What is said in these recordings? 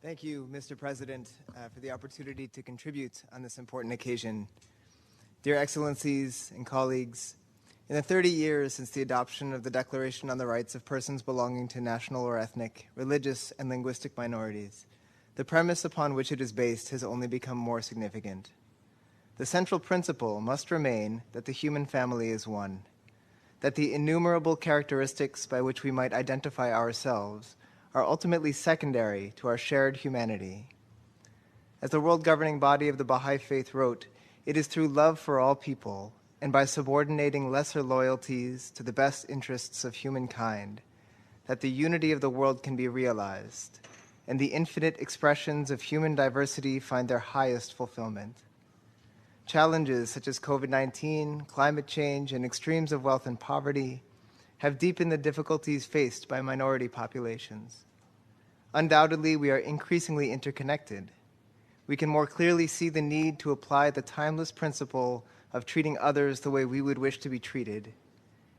Thank you, Mr. President, for the opportunity to contribute on this important occasion. Dear Excellencies and colleagues, in the 30 years since the adoption of the Declaration on the Rights of Persons Belonging to National or Ethnic, Religious, and Linguistic Minorities, the premise upon which it is based has only become more significant. The central principle must remain that the human family is one, that the innumerable characteristics by which we might identify ourselves are ultimately secondary to our shared humanity. As the world governing body of the Baha'i faith wrote, it is through love for all people and by subordinating lesser loyalties to the best interests of humankind that the unity of the world can be realized and the infinite expressions of human diversity find their highest fulfillment. Challenges such as COVID-19, climate change, and extremes of wealth and poverty have deepened the difficulties faced by minority populations. Undoubtedly, we are increasingly interconnected. We can more clearly see the need to apply the timeless principle of treating others the way we would wish to be treated.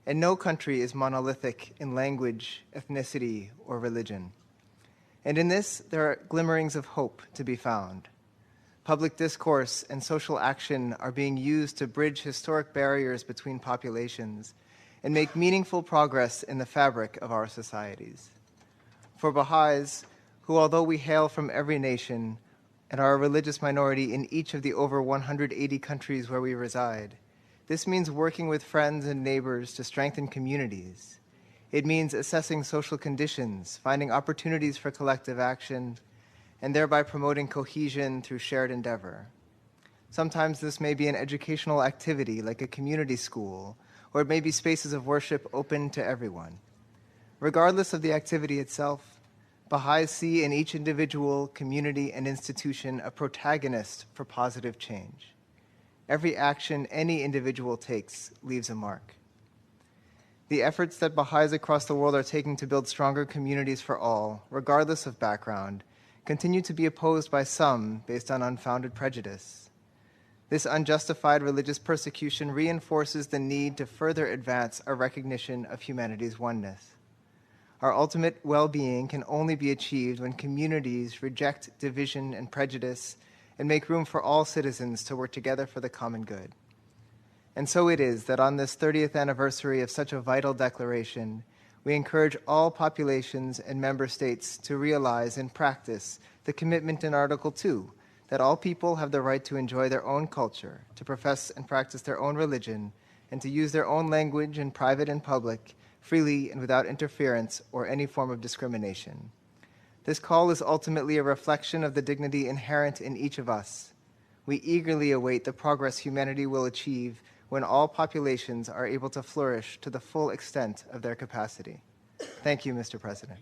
And no country is monolithic in language, ethnicity, or religion. And in this, there are glimmerings of hope to be found. Public discourse and social action are being used to bridge historic barriers between populations and make meaningful progress in the fabric of our societies. For Baha'is, who although we hail from every nation and are a religious minority in each of the over 180 countries where we reside, this means working with friends and neighbors to strengthen communities. It means assessing social conditions, finding opportunities for collective action, and thereby promoting cohesion through shared endeavor. Sometimes this may be an educational activity like a community school, or it may be spaces of worship open to everyone. Regardless of the activity itself, Baha'is see in each individual, community, and institution a protagonist for positive change. Every action any individual takes leaves a mark. The efforts that Baha'is across the world are taking to build stronger communities for all, regardless of background, continue to be opposed by some based on unfounded prejudice. This unjustified religious persecution reinforces the need to further advance our recognition of humanity's oneness. Our ultimate well-being can only be achieved when communities reject division and prejudice and make room for all citizens to work together for the common good. And so it is that on this 30th anniversary of such a vital declaration, we encourage all populations and member states to realize in practice the commitment in Article 2 that all people have the right to enjoy their own culture, to profess and practice their own religion, and to use their own language in private and public, freely and without interference or any form of discrimination. This call is ultimately a reflection of the dignity inherent in each of us. We eagerly await the progress humanity will achieve when all populations are able to flourish to the full extent of their capacity. Thank you, Mr. President.